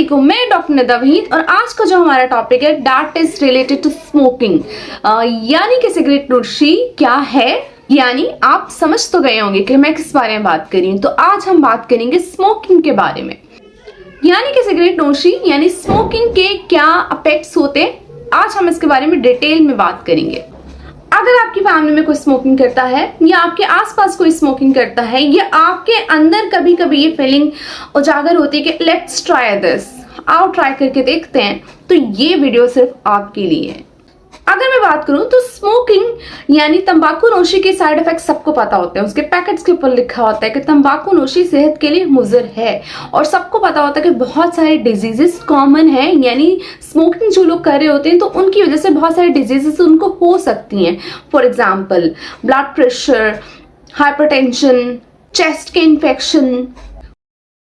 अस्सलामुअलैकुम, मैं डॉक्टर नदावीद और आज का जो हमारा टॉपिक है that is related to smoking, यानी कि सिगरेट नोशी क्या है। यानी आप समझ तो गए होंगे कि मैं किस बारे में बात कर रही हूँ। तो आज हम बात करेंगे स्मोकिंग के बारे में, यानी कि सिगरेट नोशी यानी स्मोकिंग के क्या इफेक्ट्स होते हैं। आज हम इसके बारे में डिटेल में बात करेंगे। अगर आपकी फैमिली में कोई स्मोकिंग करता है या आपके आसपास कोई स्मोकिंग करता है या आपके अंदर कभी कभी ये फीलिंग उजागर होती है कि लेट्स ट्राई दिस, आओ ट्राई करके देखते हैं, तो ये वीडियो सिर्फ आपके लिए है। अगर मैं बात करूं तो स्मोकिंग यानी तंबाकू नोशी के साइड इफेक्ट सबको पता होते हैं। उसके पैकेट्स के ऊपर लिखा होता है कि तंबाकू नोशी सेहत के लिए मुज़र है, और सबको पता होता है कि बहुत सारे डिजीजेस कॉमन हैं, यानी स्मोकिंग जो लोग कर रहे होते हैं तो उनकी वजह से बहुत सारे डिजीजेस उनको हो सकती हैं। For example blood pressure, hypertension, chest के infection,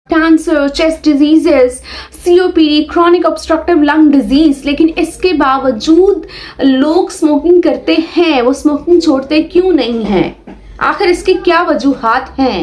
cancer, chest diseases, COPD, chronic obstructive lung disease. लेकिन इसके बावजूद लोग स्मोकिंग करते हैं, वो स्मोकिंग छोड़ते क्यों नहीं हैं? आखिर इसकी क्या वजूहात हैं?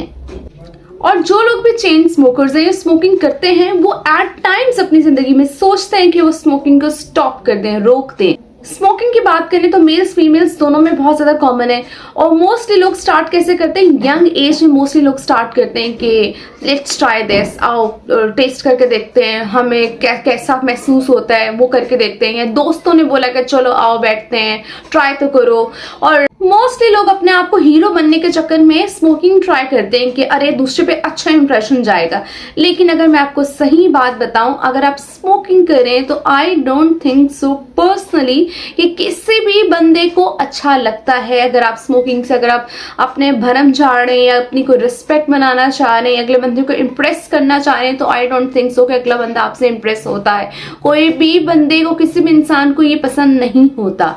और जो लोग भी चेन स्मोकर्स हैं या स्मोकिंग करते हैं, वो एट टाइम्स अपनी जिंदगी में सोचते हैं कि वो स्मोकिंग को स्टॉप कर दें, रोक दें। स्मोकिंग की बात करें तो मेल्स फीमेल्स दोनों में बहुत ज्यादा कॉमन है, और मोस्टली लोग स्टार्ट कैसे करते हैं? यंग एज में मोस्टली लोग स्टार्ट करते हैं कि लेट्स ट्राई दिस, आओ टेस्ट करके देखते हैं, हमें कैसा महसूस होता है, वो करके देखते हैं। या दोस्तों ने बोला कि चलो आओ बैठते हैं, ट्राई तो करो। और मोस्टली लोग अपने आप को हीरो बनने के चक्कर में स्मोकिंग ट्राई करते हैं कि अरे दूसरे पे अच्छा इंप्रेशन जाएगा। लेकिन अगर मैं आपको सही बात बताऊं, अगर आप स्मोकिंग करें तो I don't think so personally कि किसी भी बंदे को अच्छा लगता है। अगर आप स्मोकिंग से अगर आप अपने भरम चाह रहे हैं या अपनी को रिस्पेक्ट बनाना चाह रहे हैं, अगले बंदे को इम्प्रेस करना चाह रहे हैं, तो आई डोंट थिंक सो कि अगला बंदा आपसे इम्प्रेस होता है। कोई भी बंदे को, किसी भी इंसान को ये पसंद नहीं होता।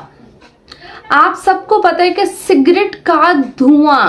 आप सबको पता है कि सिगरेट का धुआं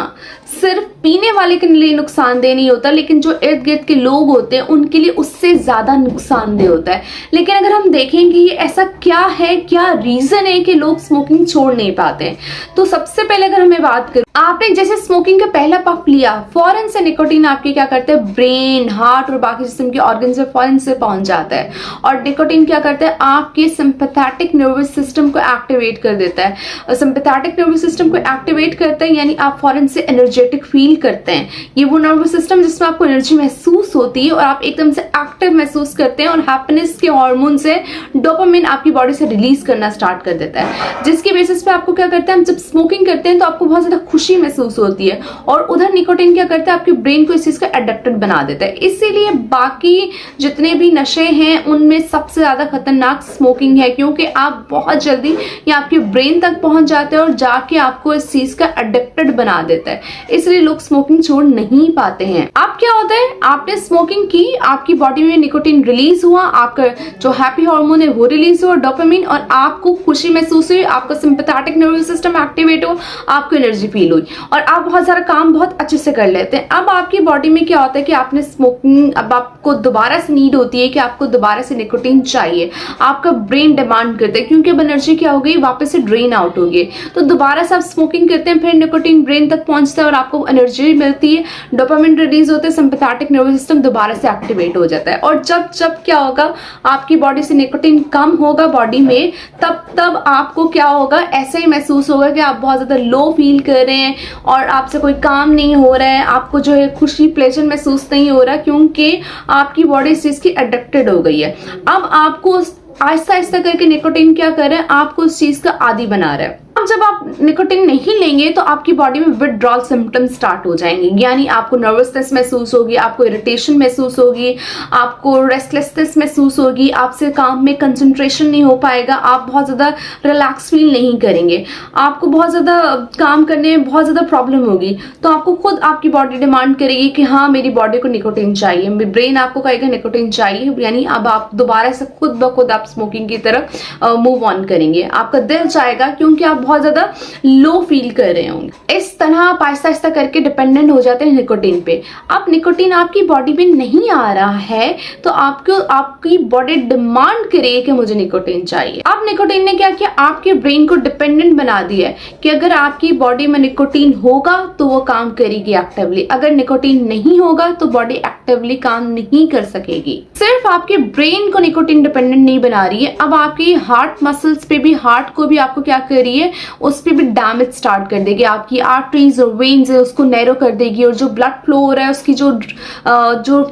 सिर्फ पीने वाले के लिए नुकसानदेह नहीं होता, लेकिन जो इर्द गिर्द के लोग होते हैं उनके लिए उससे ज्यादा नुकसानदेह होता है। लेकिन अगर हम देखें कि ये ऐसा क्या है, क्या रीजन है कि लोग स्मोकिंग छोड़ नहीं पाते हैं, तो सबसे पहले अगर हमें बात करें, आपने जैसे स्मोकिंग का पहला पफ लिया, फौरन से निकोटीन आपके क्या करते हैं? ब्रेन, हार्ट और बाकी जिस्म के ऑर्गन से फौरन से पहुंच जाता है। और निकोटीन क्या करता है? आपके सिंपैथेटिक नर्वस सिस्टम को एक्टिवेट कर देता है। और सिंपैथेटिक नर्वस सिस्टम को एक्टिवेट करता है यानी आप फौरन से एनर्जेटिक फील करते हैं। ये वो नर्वस सिस्टम जिसमें आपको एनर्जी महसूस होती है और आप एकदम से एक्टिव महसूस करते हैं, और हैप्पीनेस के हार्मोन से डोपामिन आपकी बॉडी से रिलीज करना स्टार्ट कर देता है, जिसकी बेसिस पे आपको क्या करता है? हम जब स्मोकिंग करते हैं तो आपको बहुत ज्यादा खुशी महसूस होती है, और उधर निकोटीन क्या करता है? आपके ब्रेन को इस चीज का एडिक्टेड बना देता है। इसीलिए बाकी जितने भी नशे हैं उनमें सबसे ज्यादा खतरनाक स्मोकिंग है, क्योंकि आप बहुत जल्दी ये आपके ब्रेन तक पहुंच जाते हैं और जाके आपको इस चीज का एडिक्टेड बना देता है। इसलिए लोग स्मोकिंग छोड़ नहीं पाते हैं। अब क्या होता है? आपने स्मोकिंग की, आपकी बॉडी में निकोटीन रिलीज हुआ, आपका जो हैप्पी हार्मोन है वो रिलीज हुआ, डोपामिन, और आपको खुशी महसूस हुई, आपका सिंपैथेटिक नर्वस सिस्टम एक्टिवेट हो, आपको एनर्जी फील हुई, और आप बहुत सारा काम बहुत अच्छे से कर लेते हैं। अब आपकी बॉडी में क्या होता है कि आपने स्मोकिंग, अब आपको दोबारा से नीड होती है कि आपको दोबारा से निकोटीन चाहिए। आपका ब्रेन डिमांड करता है, क्योंकि अब एनर्जी क्या हो गई? वापस से ड्रेन आउट हो गई। तो दोबारा से आप स्मोकिंग करते हैं, फिर निकोटीन ब्रेन तक पहुंचता है और आपको एनर्जी मिलती है, डोपामिन रिलीज होते हैं, सिंपैथेटिक नर्वस सिस्टम दोबारा से एक्टिवेट हो जाता है। और जब जब क्या होगा? आपकी बॉडी से निकोटीन कम होगा बॉडी में, तब आपको क्या होगा? ऐसे ही महसूस होगा कि आप बहुत ज्यादा लो फील कर रहे हैं और आपसे कोई काम नहीं हो रहा है, आपको जो है खुशी, प्लेजर महसूस नहीं हो रहा, क्योंकि आपकी बॉडी इस चीज की एडिक्टेड हो गई है। अब आपको आहिस्ता आहिस्ता करके निकोटीन क्या कर रहा है? आपको उस चीज का आदी बना रहा है। अब जब आप निकोटीन नहीं लेंगे तो आपकी बॉडी में विथड्रॉल सिम्टम्स स्टार्ट हो जाएंगे, यानी आपको नर्वसनेस महसूस होगी, आपको इरिटेशन महसूस होगी, आपको रेस्टलेसनेस महसूस होगी, आपसे काम में कंसंट्रेशन नहीं हो पाएगा, आप बहुत ज्यादा रिलैक्स फील नहीं करेंगे, आपको बहुत ज्यादा काम करने में बहुत ज्यादा प्रॉब्लम होगी। तो आपको खुद आपकी बॉडी डिमांड करेगी कि हाँ मेरी बॉडी को निकोटीन चाहिए, ब्रेन आपको कहेगा निकोटीन चाहिए, यानी अब आप दोबारा से खुद ब खुद आप स्मोकिंग की तरफ मूव ऑन करेंगे। आपका दिल चाहेगा, क्योंकि आप बहुत ज्यादा लो फील कर रहे होंगे। इस तरह आप आहिस्ता आहिस्ता करके डिपेंडेंट हो जाते हैं निकोटीन पे। अब निकोटीन आपकी बॉडी में नहीं आ रहा है तो आपकी बॉडी डिमांड करे कि मुझे निकोटीन चाहिए। अब निकोटीन ने क्या किया, आपके ब्रेन को डिपेंडेंट बना दिया है कि अगर आपकी बॉडी में निकोटीन होगा तो वो काम करेगी एक्टिवली, अगर निकोटीन नहीं होगा तो बॉडी एक्टिवली काम नहीं कर सकेगी। सिर्फ आपके ब्रेन को निकोटीन डिपेंडेंट नहीं बना रही है, अब आपकी हार्ट मसल्स पे भी, हार्ट को भी आपको क्या कर रही है, उस पे भी डैमेज स्टार्ट कर देगी। आपकी आर्टरीज और वेन्स है उसको नैरो कर देगी, और जो ब्लड फ्लो हो रहा है उसकी जो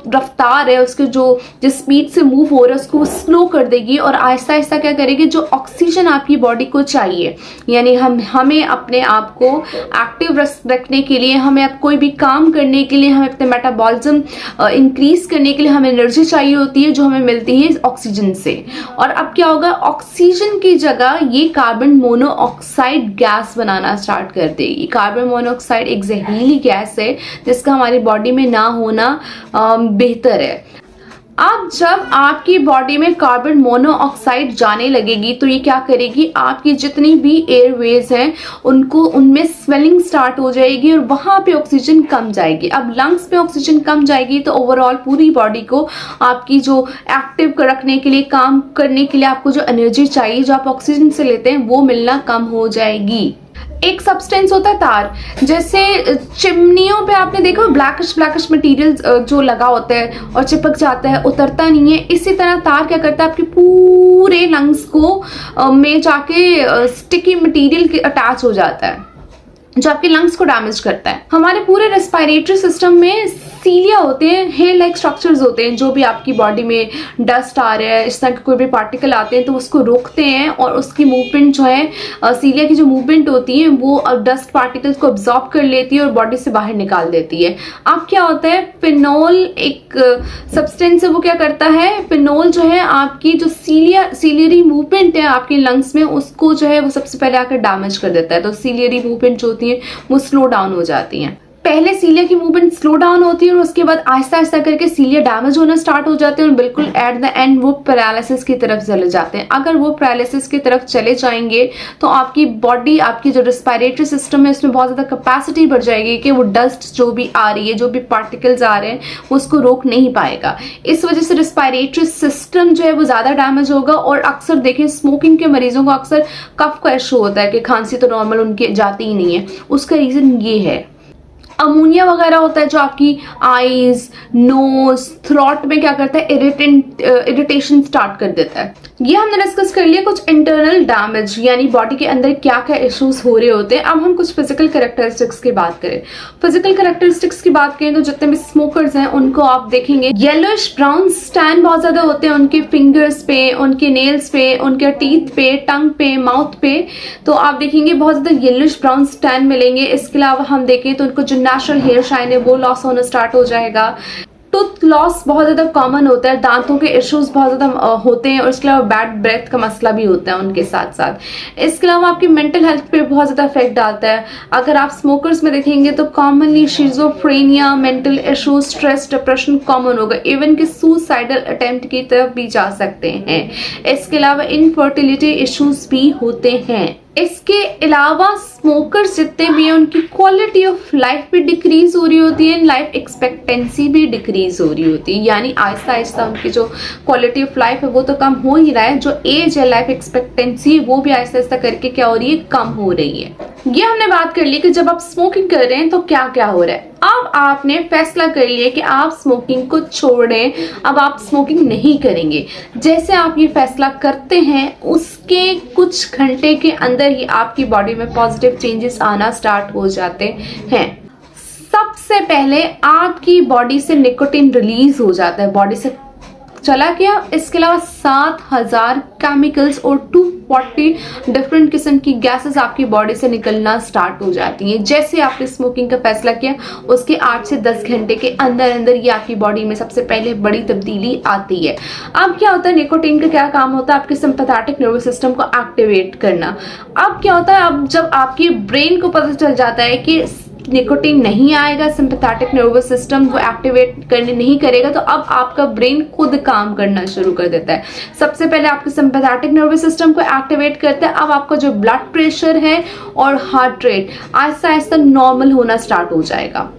रफ्तार है, उसके जो जिस स्पीड से मूव हो रहा है उसको स्लो कर देगी। और आहिस्ता आहिस्ता क्या करेगी, जो ऑक्सीजन आपकी बॉडी को चाहिए, यानी हमें अपने आप को एक्टिव रखने के लिए, हमें अब कोई भी काम करने के लिए, हमें अपने मेटाबॉलिज्म इंक्रीज करने के लिए हमें एनर्जी चाहिए होती है, जो हमें मिलती है ऑक्सीजन से। और अब क्या होगा, ऑक्सीजन की जगह ये कार्बन मोनोऑक्साइड गैस बनाना स्टार्ट कर देगी। कार्बन मोनोऑक्साइड एक जहरीली गैस है जिसका हमारी बॉडी में ना होना बेहतर है। अब जब आपकी बॉडी में कार्बन मोनोऑक्साइड जाने लगेगी तो ये क्या करेगी, आपकी जितनी भी एयरवेज हैं उनमें स्वेलिंग स्टार्ट हो जाएगी और वहां पे ऑक्सीजन कम जाएगी। अब लंग्स पे ऑक्सीजन कम जाएगी तो ओवरऑल पूरी बॉडी को आपकी जो एक्टिव रखने के लिए, काम करने के लिए आपको जो एनर्जी चाहिए जो आप ऑक्सीजन से लेते हैं वो मिलना कम हो जाएगी। एक सब्सटेंस होता है तार, जैसे चिमनियों पे आपने देखा ब्लैकिश मटेरियल जो लगा होता है और चिपक जाता है, उतरता नहीं है। इसी तरह तार क्या करता है, आपके पूरे लंग्स को में जाके स्टिकी मटेरियल के अटैच हो जाता है जो आपके लंग्स को डैमेज करता है। हमारे पूरे रेस्पिरेटरी सिस्टम में सीलिया होते हैं, हेयर लाइक स्ट्रक्चर्स होते हैं, जो भी आपकी बॉडी में डस्ट आ रहा है, इस तरह के कोई भी पार्टिकल आते हैं तो उसको रोकते हैं और उसकी मूवमेंट जो है, सीलिया की जो मूवमेंट होती है वो डस्ट पार्टिकल्स को अब्सॉर्ब कर लेती है और बॉडी से बाहर निकाल देती है। अब क्या होता है, फिनोल एक सब्सटेंस है, वो क्या करता है, फिनोल जो है आपकी जो सीलियरी मूवमेंट है आपके लंग्स में उसको जो है वो सबसे पहले आकर डैमेज कर देता है। तो सीलियरी मूवमेंट जो होती है वो स्लो डाउन हो जाती है। पहले सीलिया की मूवमेंट स्लो डाउन होती है और उसके बाद आहिस्ता आहिस्ता करके सीलिया डैमेज होना स्टार्ट हो जाते हैं और बिल्कुल एट द एंड वो पैरालिसिस की तरफ चले जाते हैं। अगर वो पैरालिसिस की तरफ चले जाएंगे तो आपकी बॉडी, आपकी जो रेस्पिरेटरी सिस्टम है उसमें बहुत ज्यादा कैपेसिटी बढ़ जाएगी कि वो डस्ट जो भी आ रही है, जो भी पार्टिकल्स आ रहे हैं वो उसको रोक नहीं पाएगा। इस वजह से रेस्पिरेटरी सिस्टम जो है वो ज्यादा डैमेज होगा। और अक्सर देखें स्मोकिंग के मरीजों को अक्सर कफ का इशू होता है कि खांसी तो नॉर्मल उनके जाती ही नहीं है, उसका रीजन ये है। अमोनिया वगैरह होता है जो आपकी आईज, नोज, थ्रोट में क्या करता है, इरिटेशन स्टार्ट कर देता है। ये हमने डिस्कस कर लिया कुछ इंटरनल डैमेज, यानी बॉडी के अंदर क्या क्या इश्यूज हो रहे होते हैं। अब हम कुछ फिजिकल कैरेक्टरिस्टिक्स की बात करें। फिजिकल कैरेक्टरिस्टिक्स की बात करें तो जितने भी स्मोकर्स हैं उनको आप देखेंगे येलोइश ब्राउन स्टैन बहुत ज्यादा होते हैं उनके फिंगर्स पे, उनके नेल्स पे, उनके टीथ पे, टंग पे, माउथ पे। तो आप देखेंगे बहुत ज्यादा येलोइश ब्राउन स्टैन मिलेंगे। इसके अलावा हम देखें तो उनको जो नेचुरल हेयर शाइन है वो लॉस होना स्टार्ट हो जाएगा। टूथ लॉस बहुत ज्यादा कॉमन होता है, दांतों के इश्यूज बहुत ज्यादा होते हैं और इसके अलावा बैड ब्रेथ का मसला भी होता है उनके साथ साथ। इसके अलावा आपकी मेंटल हेल्थ पे बहुत ज्यादा इफेक्ट डालता है। अगर आप स्मोकर्स में देखेंगे तो commonly schizophrenia, mental issues, stress, depression common होगा। इवन कि सुसाइडल अटेम्प्ट की तरफ भी जा सकते हैं। इसके अलावा इनफर्टिलिटी इश्यूज भी होते हैं। इसके अलावा स्मोकर्स जितने भी हैं उनकी क्वालिटी ऑफ लाइफ भी डिक्रीज हो रही होती है, लाइफ एक्सपेक्टेंसी भी डिक्रीज हो रही होती है। यानी आहिस्ता आहिस्ता उनकी जो क्वालिटी ऑफ लाइफ है वो तो कम हो ही रहा है, जो एज है, लाइफ एक्सपेक्टेंसी, वो भी आहिस्ता आहिस्ता करके क्या हो रही है, कम हो रही है। ये हमने बात कर ली कि जब आप स्मोकिंग कर रहे हैं तो क्या क्या हो रहा है। अब आपने फैसला कर लिया कि आप स्मोकिंग को छोड़ दें, अब आप स्मोकिंग नहीं करेंगे। जैसे आप ये फैसला करते हैं उसके कुछ घंटे के अंदर ही आपकी बॉडी में पॉजिटिव चेंजेस आना स्टार्ट हो जाते हैं। सबसे पहले आपकी बॉडी से निकोटीन रिलीज हो जाता है, बॉडी से चला गया। इसके अलावा 7000 केमिकल्स और 240 डिफरेंट किस्म की गैसेस आपकी बॉडी से निकलना स्टार्ट हो जाती हैं। जैसे आपने स्मोकिंग का फैसला किया उसके 8 से 10 घंटे के अंदर अंदर ये आपकी बॉडी में सबसे पहले बड़ी तब्दीली आती है। अब क्या होता है, निकोटीन का क्या काम होता है, आपके सिंपैथेटिक नर्वस सिस्टम को एक्टिवेट करना। अब क्या होता है, अब जब आपके ब्रेन को पता चल जाता है कि निकोटीन नहीं आएगा, सिंपैथेटिक नर्वस सिस्टम को एक्टिवेट करने नहीं करेगा, तो अब आपका ब्रेन खुद काम करना शुरू कर देता है। सबसे पहले आपके सिंपैथेटिक नर्वस सिस्टम को एक्टिवेट करता है। अब आपका जो ब्लड प्रेशर है और heart rate Aahista Aahista normal होना स्टार्ट हो जाएगा।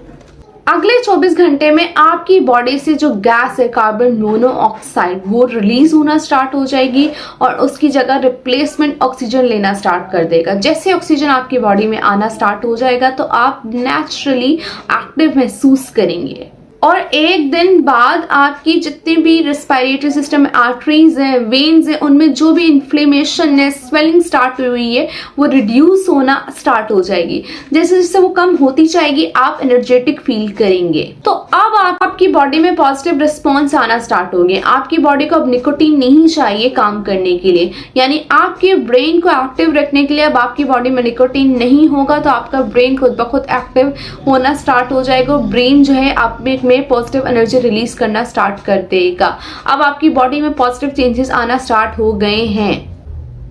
अगले 24 घंटे में आपकी बॉडी से जो गैस है कार्बन मोनोऑक्साइड वो रिलीज होना स्टार्ट हो जाएगी और उसकी जगह रिप्लेसमेंट ऑक्सीजन लेना स्टार्ट कर देगा। जैसे ऑक्सीजन आपकी बॉडी में आना स्टार्ट हो जाएगा तो आप नेचुरली एक्टिव महसूस करेंगे और एक दिन बाद आपकी जितनी भी रेस्पिरेटरी सिस्टम में आर्टरीज हैं, वेन्स हैं, उनमें जो भी इन्फ्लेमेशन है, स्वेलिंग स्टार्ट हुई है, वो रिड्यूस होना स्टार्ट हो जाएगी। जैसे जैसे वो कम होती जाएगी आप एनर्जेटिक फील करेंगे। तो अब आपकी बॉडी में पॉजिटिव रिस्पॉन्स आना स्टार्ट हो गए। आपकी बॉडी को अब निकोटीन नहीं चाहिए काम करने के लिए, यानी आपके ब्रेन को एक्टिव रखने के लिए अब आपकी बॉडी में निकोटीन नहीं होगा, तो आपका ब्रेन खुद ब खुद एक्टिव होना स्टार्ट हो जाएगा। ब्रेन जो है आप में पॉजिटिव एनर्जी रिलीज करना स्टार्ट कर देगा। अब आपकी बॉडी में पॉजिटिव चेंजेस आना स्टार्ट हो गए हैं।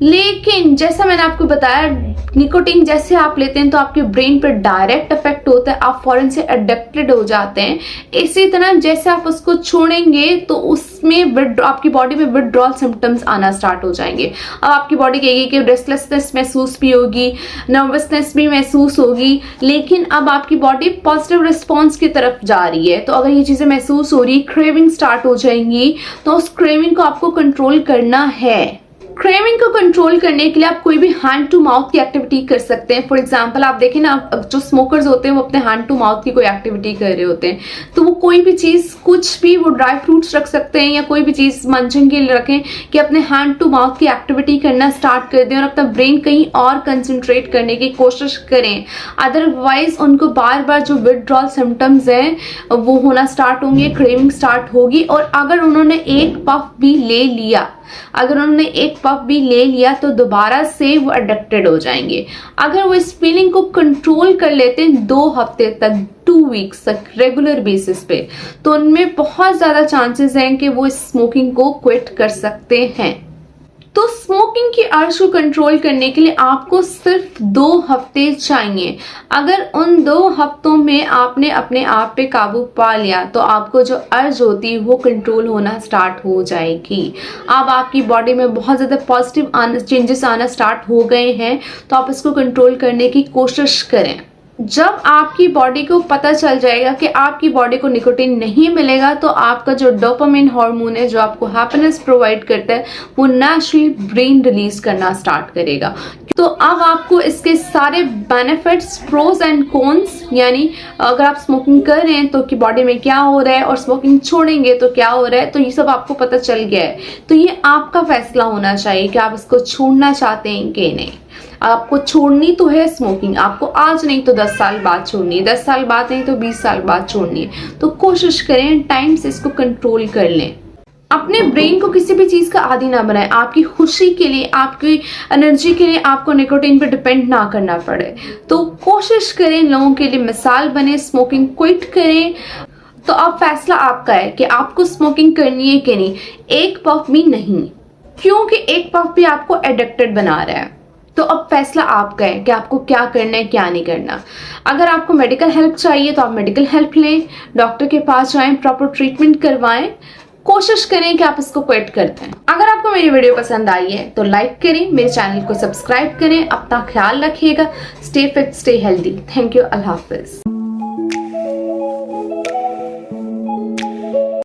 लेकिन जैसा मैंने आपको बताया, निकोटीन जैसे आप लेते हैं तो आपके ब्रेन पर डायरेक्ट इफेक्ट होता है, आप फौरन से एडिक्टेड हो जाते हैं। इसी तरह जैसे आप उसको छोड़ेंगे तो उसमें आपकी बॉडी में विथड्रॉल सिम्टम्स आना स्टार्ट हो जाएंगे। अब आपकी बॉडी कहेगी कि रेस्टलेसनेस महसूस भी होगी, नर्वसनेस भी महसूस होगी, लेकिन अब आपकी बॉडी पॉजिटिव रिस्पॉन्स की तरफ जा रही है। तो अगर ये चीजें महसूस हो रही, क्रेविंग स्टार्ट हो जाएंगी, तो उस क्रेविंग को आपको कंट्रोल करना है। क्रेविंग को कंट्रोल करने के लिए आप कोई भी हैंड टू माउथ की एक्टिविटी कर सकते हैं। फॉर एग्जांपल आप देखें ना, जो स्मोकर्स होते हैं वो अपने हैंड टू माउथ की कोई एक्टिविटी कर रहे होते हैं, तो वो कोई भी चीज, कुछ भी, वो ड्राई फ्रूट्स रख सकते हैं या कोई भी चीज मंचन के लिए रखें कि अपने हैंड टू माउथ की एक्टिविटी करना स्टार्ट कर दें और अपना ब्रेन कहीं और कंसंट्रेट करने की कोशिश करें। अदरवाइज उनको बार बार जो विथड्रॉल सिम्टम्स हैं वो होना स्टार्ट होंगे, क्रेविंग स्टार्ट होगी। और अगर उन्होंने एक पफ भी ले लिया, तो दोबारा से वो एडिक्टेड हो जाएंगे। अगर वो इस फीलिंग को कंट्रोल कर लेते हैं 2 हफ्ते तक, 2 वीक्स तक रेगुलर बेसिस पे, तो उनमें बहुत ज्यादा चांसेस हैं कि वो इस स्मोकिंग को क्विट कर सकते हैं। तो स्मोकिंग की अर्ज को कंट्रोल करने के लिए आपको सिर्फ 2 हफ्ते चाहिए। अगर उन 2 हफ्तों में आपने अपने आप पे काबू पा लिया तो आपको जो अर्ज होती है वो कंट्रोल होना स्टार्ट हो जाएगी। अब आपकी बॉडी में बहुत ज़्यादा पॉजिटिव चेंजेस आना स्टार्ट हो गए हैं, तो आप इसको कंट्रोल करने की कोशिश करें। जब आपकी बॉडी को पता चल जाएगा कि आपकी बॉडी को निकोटीन नहीं मिलेगा, तो आपका जो डोपामिन हार्मोन है जो आपको हैप्पीनेस प्रोवाइड करता है वो नेचुरली ब्रेन रिलीज करना स्टार्ट करेगा। तो अब आपको इसके सारे बेनिफिट्स, प्रोज एंड कॉन्स, यानी अगर आप स्मोकिंग कर रहे हैं तो कि बॉडी में क्या हो रहा है और स्मोकिंग छोड़ेंगे तो क्या हो रहा है, तो ये सब आपको पता चल गया है। तो ये आपका फैसला होना चाहिए कि आप इसको छोड़ना चाहते हैं कि नहीं। आपको छोड़नी तो है स्मोकिंग, आपको आज नहीं तो 10 साल बाद छोड़नी है, 10 साल बाद नहीं तो 20 साल बाद छोड़नी है। तो कोशिश करें टाइम से इसको कंट्रोल कर लें। अपने ब्रेन को किसी भी चीज का आदी ना बनाएं। आपकी खुशी के लिए, आपकी एनर्जी के लिए आपको निकोटीन पे डिपेंड ना करना पड़े। तो कोशिश करें लोगों के लिए मिसाल बने, स्मोकिंग क्विट करें। तो अब फैसला आपका है कि आपको स्मोकिंग करनी है कि नहीं। एक पफ भी नहीं, क्योंकि एक पफ भी आपको एडिक्टेड बना रहा है। तो अब फैसला आपका है कि आपको क्या करना है, क्या नहीं करना। अगर आपको मेडिकल हेल्प चाहिए तो आप मेडिकल हेल्प लें, डॉक्टर के पास जाएं, प्रॉपर ट्रीटमेंट करवाएं। कोशिश करें कि आप इसको क्विट कर दें। अगर आपको मेरी वीडियो पसंद आई है तो लाइक करें, मेरे चैनल को सब्सक्राइब करें। अपना ख्याल रखिएगा। Stay fit, stay healthy. Thank you. Allah Hafiz.